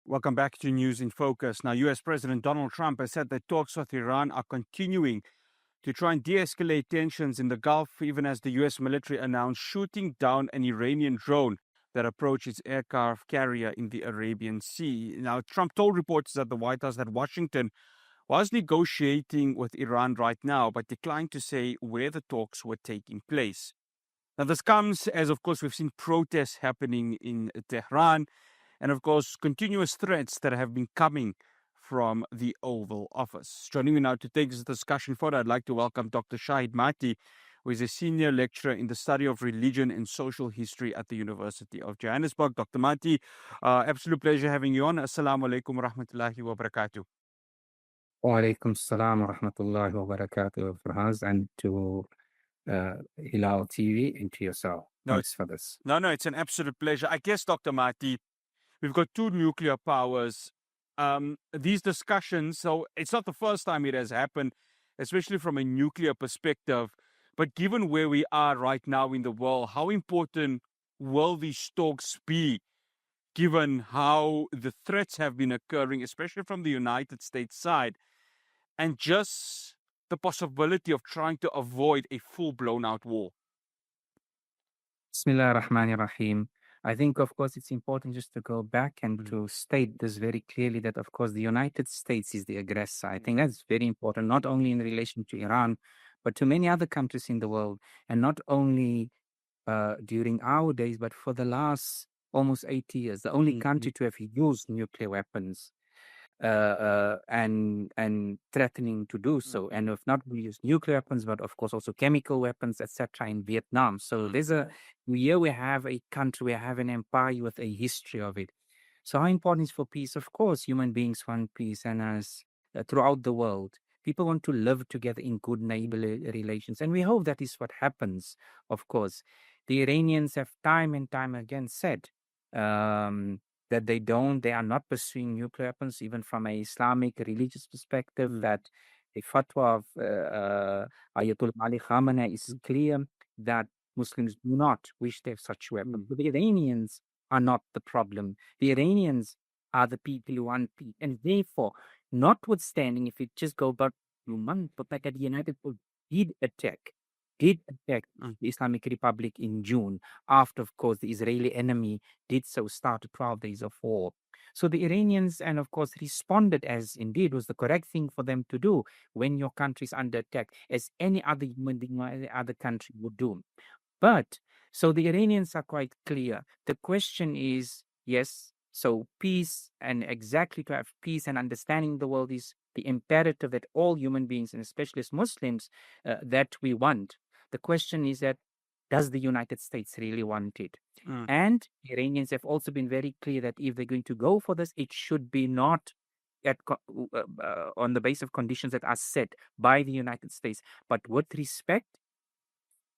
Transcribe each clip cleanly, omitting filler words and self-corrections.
Welcome back to News in Focus. Now, US President Donald Trump has said that talks with Iran are continuing to try and de escalate tensions in the Gulf, even as the US military announced shooting down an Iranian drone that approached its aircraft carrier in the Arabian Sea. Now, Trump told reporters at the White House that Washington was negotiating with Iran right now, but declined to say where the talks were taking place. Now, this comes as, of course, we've seen protests happening in Tehran and, of course, continuous threats that have been coming from the Oval Office. Joining me now to take this discussion further, I'd like to welcome Dr. Shaheed Mathee, who is a senior lecturer in the study of religion and social history at the University of Johannesburg. Dr. Mathee, absolute pleasure having you on. Assalamu alaikum wa rahmatullahi wa barakatuh. Wa alaikum salam wa rahmatullahi wa barakatuh, Farhaz, and to Hilaal TV and to yourself. Thanks for this. No, it's an absolute pleasure. I guess, Dr. Mathee, we've got two nuclear powers. These discussions, so it's not the first time it has happened, especially from a nuclear perspective. But given where we are right now in the world, how important will these talks be, given how the threats have been occurring, especially from the United States side, and just the possibility of trying to avoid a full-blown out war? Bismillah ar-Rahman ar-Rahim. I think, of course, it's important just to go back and to state this very clearly that, of course, the United States is the aggressor. I think that's very important, not only in relation to Iran, but to many other countries in the world. And not only during our days, but for the last almost 80 years, the only country to have used nuclear weapons and threatening to do so, and if not we use nuclear weapons, but of course also chemical weapons, etc. in Vietnam. So here we have a country, we have an empire with a history of it. So how important is for peace? Of course, human beings want peace, and as throughout the world, people want to live together in good neighborly relations, and we hope that is what happens. Of course, the Iranians have time and time again said that they are not pursuing nuclear weapons, even from a Islamic religious perspective, that the fatwa of Ayatollah Ali Khamenei is clear that Muslims do not wish to have such weapons. But the Iranians are not the problem. The Iranians are the people who want peace. And therefore, notwithstanding, if it just go back a month, but like the United States did attack the Islamic Republic in June, after, of course, the Israeli enemy did so start 12 days of war. So the Iranians, and of course, responded as indeed was the correct thing for them to do when your country is under attack, as any other human being or any other country would do. But, so the Iranians are quite clear. The question is, yes, so peace, and exactly to have peace and understanding the world is the imperative that all human beings, and especially as Muslims, that we want. The question is that, does the United States really want it? And the Iranians have also been very clear that if they're going to go for this, it should be not on the basis of conditions that are set by the United States, but with respect,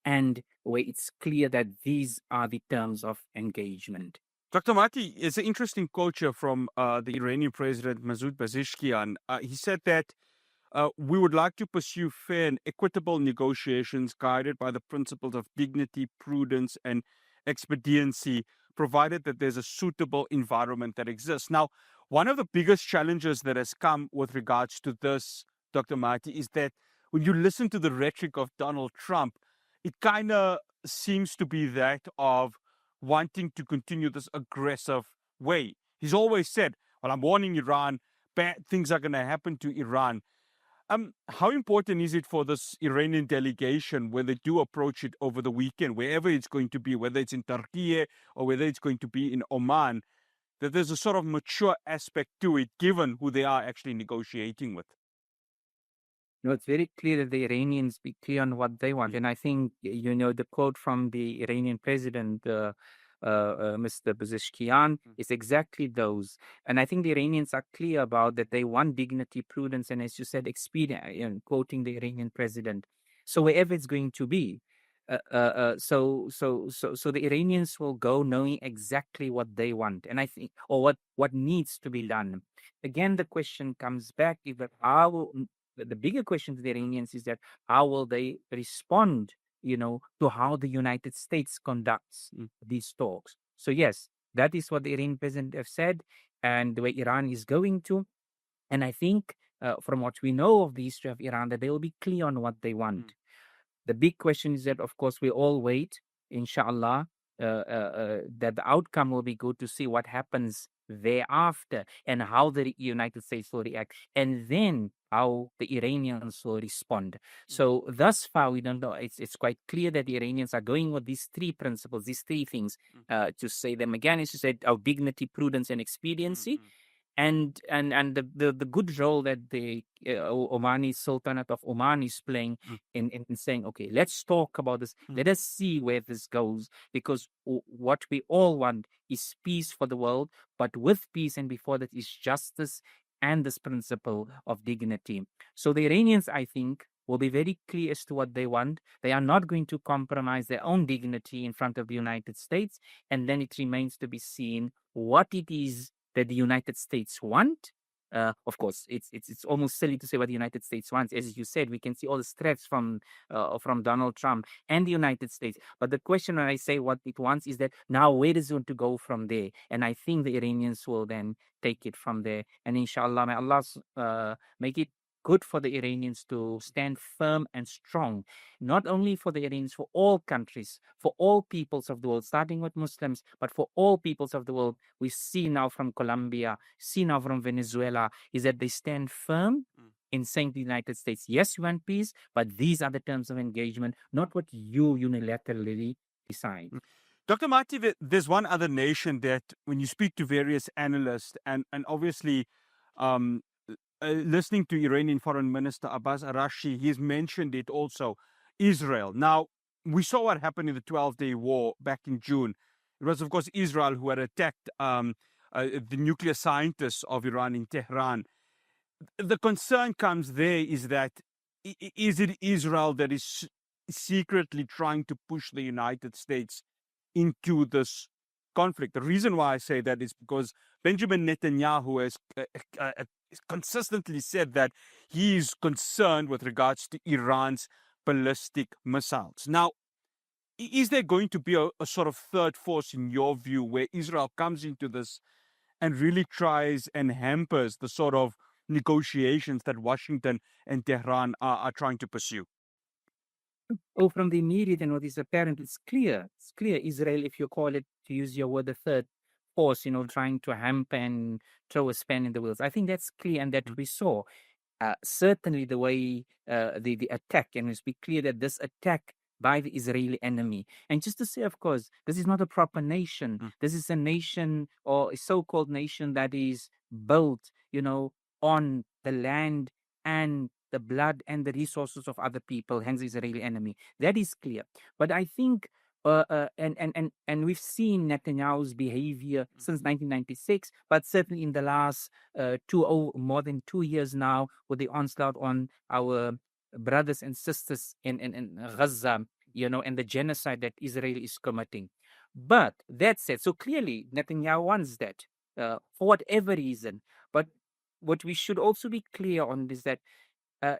and where it's clear that these are the terms of engagement. Dr. Mathee, it's an interesting quote here from the Iranian president, Masoud Pezeshkian. He said that we would like to pursue fair and equitable negotiations guided by the principles of dignity, prudence, and expediency, provided that there's a suitable environment that exists. Now, one of the biggest challenges that has come with regards to this, Dr. Mathee, is that when you listen to the rhetoric of Donald Trump, it kind of seems to be that of wanting to continue this aggressive way. He's always said, well, I'm warning Iran, bad things are going to happen to Iran. How important is it for this Iranian delegation when they do approach it over the weekend, wherever it's going to be, whether it's in Turkey or whether it's going to be in Oman, that there's a sort of mature aspect to it, given who they are actually negotiating with? No, it's very clear that the Iranians be clear on what they want. And I think, the quote from the Iranian president, Mr. Pezeshkian, is exactly those. And I think the Iranians are clear about that they want dignity, prudence, and as you said, expedient, quoting the Iranian president. So wherever it's going to be, so the Iranians will go knowing exactly what they want, and I think, or what needs to be done. Again, the question comes back: if the bigger question to the Iranians is that how will they respond, to how the United States conducts these talks? So yes, that is what the Iranian president have said, and where Iran is going to. And I think from what we know of the history of Iran, that they will be clear on what they want. The big question is that, of course, we all wait, inshallah, that the outcome will be good to see what happens thereafter and how the United States will react, and then how the Iranians will respond. So thus far, we don't know. It's quite clear that the Iranians are going with these three principles, these three things. To say them again is to say our dignity, prudence, and expediency, and the good role that the Omani Sultanate of Oman is playing in saying, okay, let's talk about this. Let us see where this goes, because what we all want is peace for the world, but with peace and before that is justice and this principle of dignity. So the Iranians, I think, will be very clear as to what they want. They are not going to compromise their own dignity in front of the United States, and then it remains to be seen what it is that the United States want. Of course, it's almost silly to say what the United States wants. As you said, we can see all the threats from Donald Trump and the United States. But the question when I say what it wants is that now where does it want to go from there? And I think the Iranians will then take it from there. And inshallah, may Allah make it good for the Iranians to stand firm and strong, not only for the Iranians, for all countries, for all peoples of the world, starting with Muslims, but for all peoples of the world. We see now from Colombia, see now from Venezuela, is that they stand firm in saying to the United States, yes, you want peace, but these are the terms of engagement, not what you unilaterally decide. Dr. Mathee, there's one other nation that when you speak to various analysts and obviously um, listening to Iranian Foreign Minister Abbas Araghchi, he's mentioned it also, Israel. Now, we saw what happened in the 12-day war back in June. It was, of course, Israel who had attacked the nuclear scientists of Iran in Tehran. The concern comes there is that is it Israel that is secretly trying to push the United States into this conflict? The reason why I say that is because Benjamin Netanyahu has consistently said that he is concerned with regards to Iran's ballistic missiles. Now, is there going to be a sort of third force in your view where Israel comes into this and really tries and hampers the sort of negotiations that Washington and Tehran are trying to pursue? Oh, from the immediate and what is apparent, it's clear. It's clear. Israel, if you call it, to use your word, the third force, trying to hamper and throw a span in the wheels. I think that's clear and that we saw. Certainly the way the attack, and it's be clear that this attack by the Israeli enemy. And just to say, of course, this is not a proper nation. This is a nation or a so-called nation that is built, on the land and the blood and the resources of other people, hence the Israeli enemy. That is clear. But I think and we've seen Netanyahu's behavior since 1996, but certainly in the last more than 2 years now, with the onslaught on our brothers and sisters in Gaza, and the genocide that Israel is committing. But that said, so clearly Netanyahu wants that for whatever reason. But what we should also be clear on is that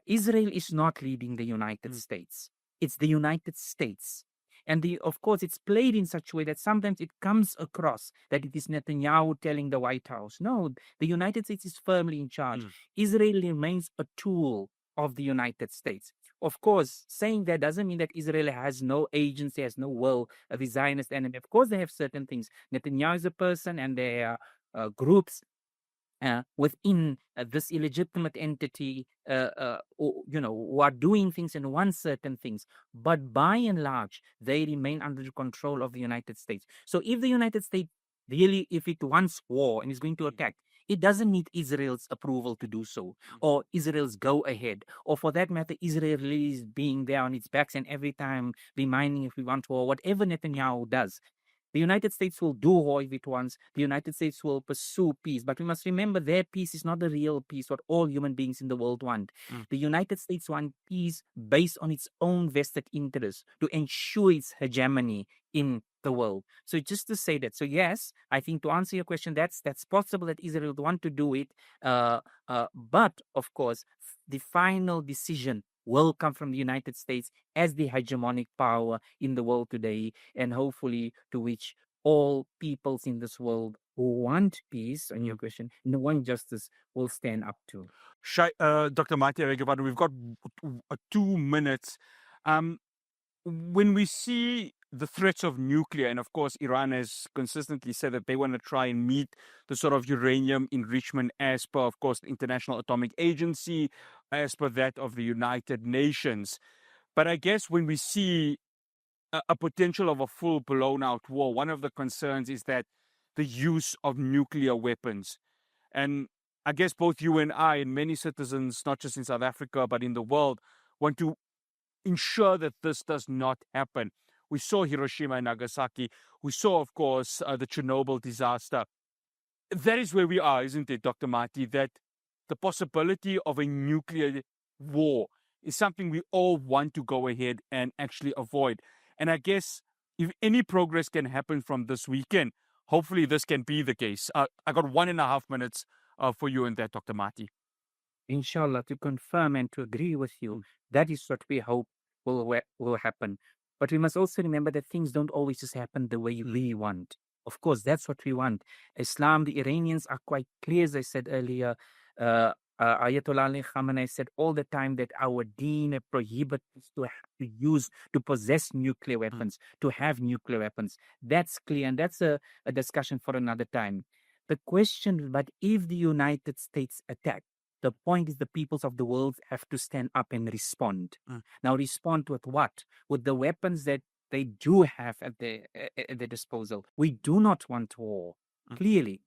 Israel is not leading the United States. It's the United States. And of course, it's played in such a way that sometimes it comes across that it is Netanyahu telling the White House. No, the United States is firmly in charge. Israel remains a tool of the United States. Of course, saying that doesn't mean that Israel has no agency, has no will, the Zionist enemy. Of course, they have certain things. Netanyahu is a person, and there are groups within this illegitimate entity, who are doing things and want certain things. But by and large, they remain under the control of the United States. So if the United States really, if it wants war and is going to attack, it doesn't need Israel's approval to do so, or Israel's go ahead, or for that matter, Israel is being there on its backs and every time reminding if we want war, whatever Netanyahu does. The United States will do war if it wants. The United States will pursue peace. But we must remember their peace is not the real peace, what all human beings in the world want. The United States want peace based on its own vested interests to ensure its hegemony in the world. So just to say that. So yes, I think to answer your question, that's possible that Israel would want to do it. But of course, the final decision will come from the United States as the hegemonic power in the world today, and hopefully to which all peoples in this world who want peace, on your question, and who want justice will stand up to. Dr. Mathee, we've got 2 minutes. Um, when we see the threats of nuclear, and of course, Iran has consistently said that they want to try and meet the sort of uranium enrichment as per, of course, the International Atomic Agency, as per that of the United Nations. But I guess when we see a potential of a full blown out war, one of the concerns is that the use of nuclear weapons. And I guess both you and I, and many citizens, not just in South Africa, but in the world, want to ensure that this does not happen. We saw Hiroshima and Nagasaki. We saw, of course, the Chernobyl disaster. That is where we are, isn't it, Dr. Mathee? That the possibility of a nuclear war is something we all want to go ahead and actually avoid. And I guess if any progress can happen from this weekend, hopefully this can be the case. I got 1.5 minutes for you in that, Dr. Mathee. Inshallah, to confirm and to agree with you, that is what we hope will happen. But we must also remember that things don't always just happen the way we want. Of course, that's what we want. Islam, the Iranians are quite clear, as I said earlier. Ayatollah Ali Khamenei said all the time that our deen prohibits to possess nuclear weapons, to have nuclear weapons. That's clear, and that's a discussion for another time. The question, but if the United States attack, the point is the peoples of the world have to stand up and respond. Now, respond with what? With the weapons that they do have at their disposal. We do not want war, clearly.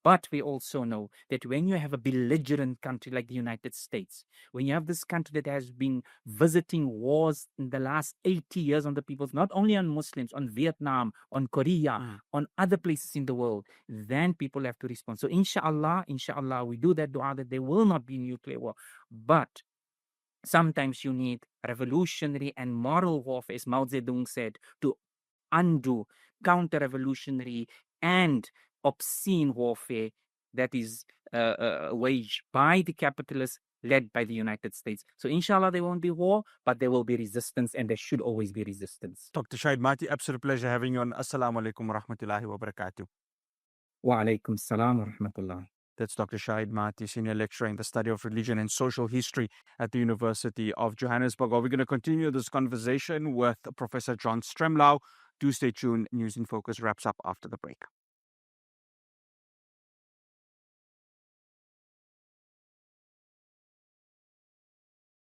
But we also know that when you have a belligerent country like the United States, when you have this country that has been visiting wars in the last 80 years on the peoples, not only on Muslims, on Vietnam, on Korea, on other places in the world, then people have to respond. So inshallah, we do that dua that there will not be nuclear war. But sometimes you need revolutionary and moral warfare, as Mao Zedong said, to undo counter-revolutionary and obscene warfare that is waged by the capitalists led by the United States. So inshallah, there won't be war, but there will be resistance, and there should always be resistance. Dr. Shaheed Mathee, absolute pleasure having you on. Assalamu alaikum wa rahmatullahi wa barakatuh. Wa alaikum salam wa rahmatullah. That's Dr. Shaheed Mathee, Senior Lecturer in the Study of Religion and Social History at the University of Johannesburg. We're going to continue this conversation with Professor John Stremlau. Do stay tuned. News in Focus wraps up after the break.